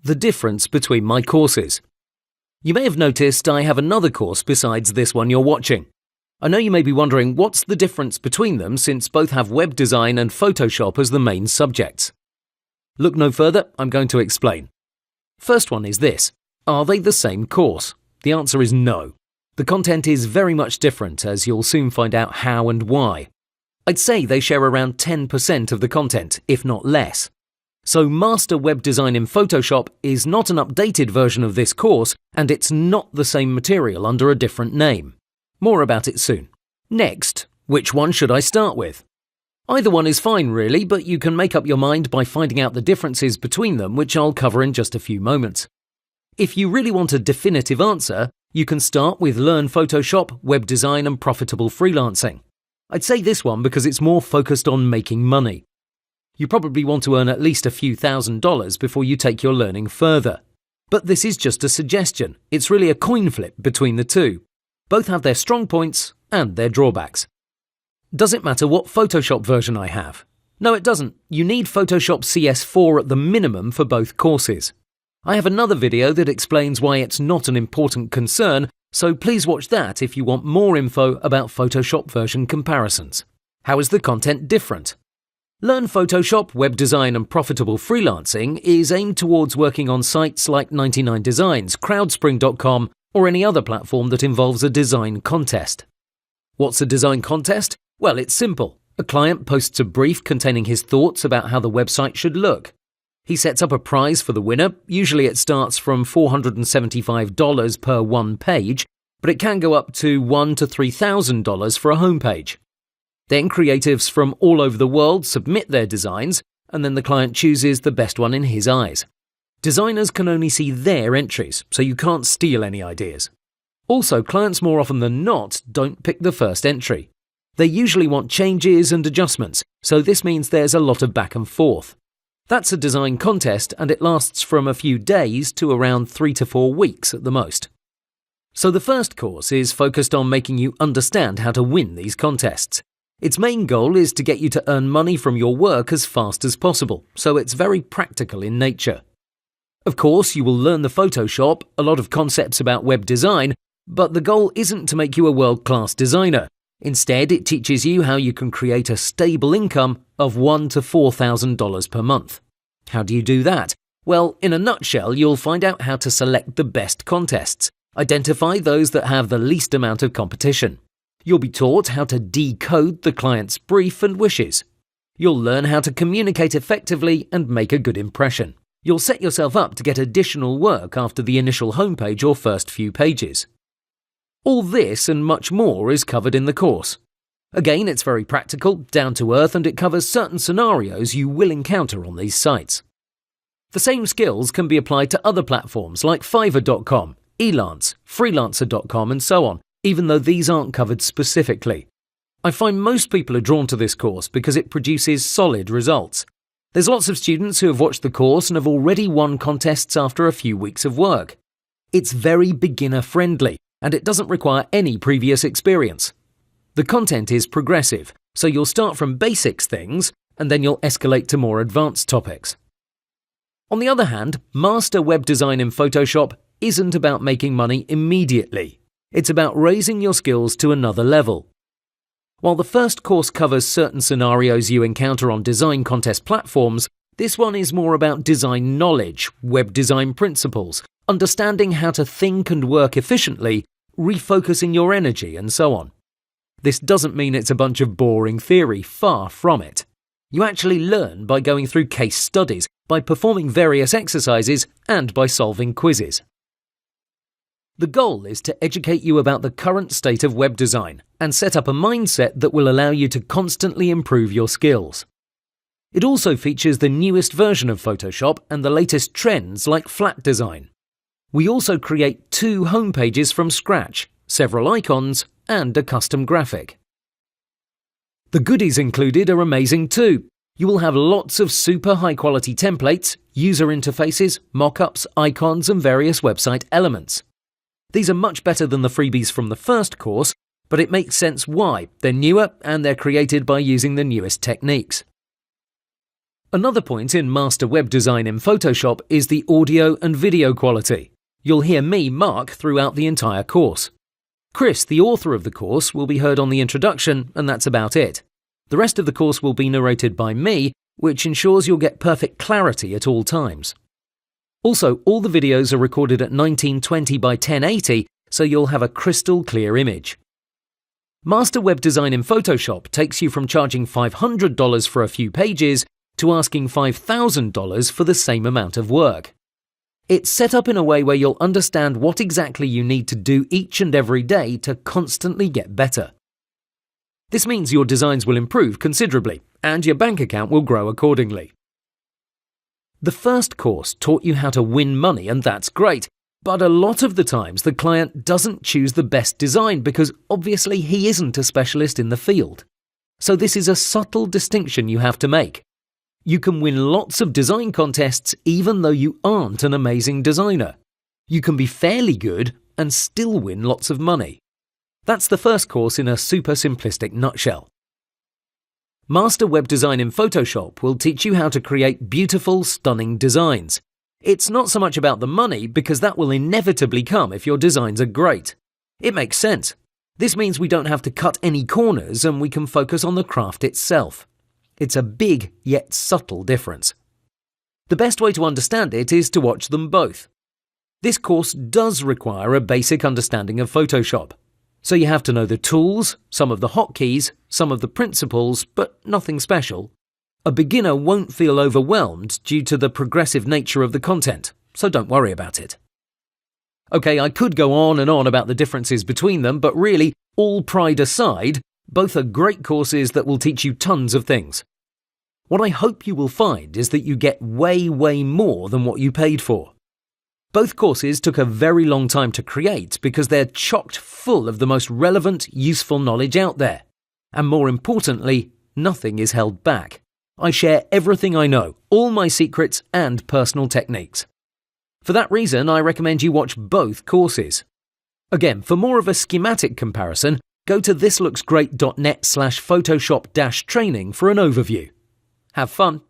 The difference between my courses. You may have noticed I have another course besides this one you're watching. I know you may be wondering what's the difference between them since both have web design and Photoshop as the main subjects. Look no further, I'm going to explain. First one is this. Are they the same course? The answer is no. The content is very much different, as you'll soon find out how and why. I'd say they share around 10% of the content, if not less. So Master Web Design in Photoshop is not an updated version of this course, and it's not the same material under a different name. More about it soon. Next, which one should I start with? Either one is fine really, but you can make up your mind by finding out the differences between them, which I'll cover in just a few moments. If you really want a definitive answer, you can start with Learn Photoshop, Web Design and Profitable Freelancing. I'd say this one because it's more focused on making money. You probably want to earn at least a few $1,000s before you take your learning further. But this is just a suggestion. It's really a coin flip between the two. Both have their strong points and their drawbacks. Does it matter what Photoshop version I have? No, it doesn't. You need Photoshop CS4 at the minimum for both courses. I have another video that explains why it's not an important concern, so please watch that if you want more info about Photoshop version comparisons. How is the content different? Learn Photoshop, Web Design and Profitable Freelancing is aimed towards working on sites like 99 Designs, Crowdspring.com, or any other platform that involves a design contest. What's a design contest? Well, it's simple. A client posts a brief containing his thoughts about how the website should look. He sets up a prize for the winner. Usually it starts from $475 per one page, but it can go up to $1,000 to $3,000 for a homepage. Then creatives from all over the world submit their designs, and then the client chooses the best one in his eyes. Designers can only see their entries, so you can't steal any ideas. Also, clients more often than not don't pick the first entry. They usually want changes and adjustments, so this means there's a lot of back and forth. That's a design contest, and it lasts from a few days to around 3 to 4 weeks at the most. So the first course is focused on making you understand how to win these contests. Its main goal is to get you to earn money from your work as fast as possible, so it's very practical in nature. Of course, you will learn the Photoshop, a lot of concepts about web design, but the goal isn't to make you a world-class designer. Instead, it teaches you how you can create a stable income of $1,000 to $4,000 per month. How do you do that? Well, in a nutshell, you'll find out how to select the best contests, identify those that have the least amount of competition. You'll be taught how to decode the client's brief and wishes. You'll learn how to communicate effectively and make a good impression. You'll set yourself up to get additional work after the initial homepage or first few pages. All this and much more is covered in the course. Again, it's very practical, down to earth, and it covers certain scenarios you will encounter on these sites. The same skills can be applied to other platforms like Fiverr.com, Elance, Freelancer.com and so on, even though these aren't covered specifically. I find most people are drawn to this course because it produces solid results. There's lots of students who have watched the course and have already won contests after a few weeks of work. It's very beginner-friendly, and it doesn't require any previous experience. The content is progressive, so you'll start from basics things, and then you'll escalate to more advanced topics. On the other hand, Master Web Design in Photoshop isn't about making money immediately. It's about raising your skills to another level. While the first course covers certain scenarios you encounter on design contest platforms, this one is more about design knowledge, web design principles, understanding how to think and work efficiently, refocusing your energy, and so on. This doesn't mean it's a bunch of boring theory, far from it. You actually learn by going through case studies, by performing various exercises, and by solving quizzes. The goal is to educate you about the current state of web design and set up a mindset that will allow you to constantly improve your skills. It also features the newest version of Photoshop and the latest trends like flat design. We also create 2 homepages from scratch, several icons, and a custom graphic. The goodies included are amazing too. You will have lots of super high-quality templates, user interfaces, mock-ups, icons, and various website elements. These are much better than the freebies from the first course, but it makes sense why. They're newer and they're created by using the newest techniques. Another point in Master Web Design in Photoshop is the audio and video quality. You'll hear me, Mark, throughout the entire course. Chris, the author of the course, will be heard on the introduction, and that's about it. The rest of the course will be narrated by me, which ensures you'll get perfect clarity at all times. Also, all the videos are recorded at 1920 by 1080, so you'll have a crystal clear image. Master Web Design in Photoshop takes you from charging $500 for a few pages to asking $5,000 for the same amount of work. It's set up in a way where you'll understand what exactly you need to do each and every day to constantly get better. This means your designs will improve considerably, and your bank account will grow accordingly. The first course taught you how to win money, and that's great, but a lot of the times the client doesn't choose the best design because obviously he isn't a specialist in the field. So this is a subtle distinction you have to make. You can win lots of design contests even though you aren't an amazing designer. You can be fairly good and still win lots of money. That's the first course in a super simplistic nutshell. Master Web Design in Photoshop will teach you how to create beautiful, stunning designs. It's not so much about the money because that will inevitably come if your designs are great. It makes sense. This means we don't have to cut any corners and we can focus on the craft itself. It's a big yet subtle difference. The best way to understand it is to watch them both. This course does require a basic understanding of Photoshop. So you have to know the tools, some of the hotkeys, some of the principles, but nothing special. A beginner won't feel overwhelmed due to the progressive nature of the content, so don't worry about it. Okay, I could go on and on about the differences between them, but really, all pride aside, both are great courses that will teach you tons of things. What I hope you will find is that you get way more than what you paid for. Both courses took a very long time to create because they're chocked full of the most relevant, useful knowledge out there. And more importantly, nothing is held back. I share everything I know, all my secrets and personal techniques. For that reason, I recommend you watch both courses. Again, for more of a schematic comparison, go to thislooksgreat.net/Photoshop-training for an overview. Have fun!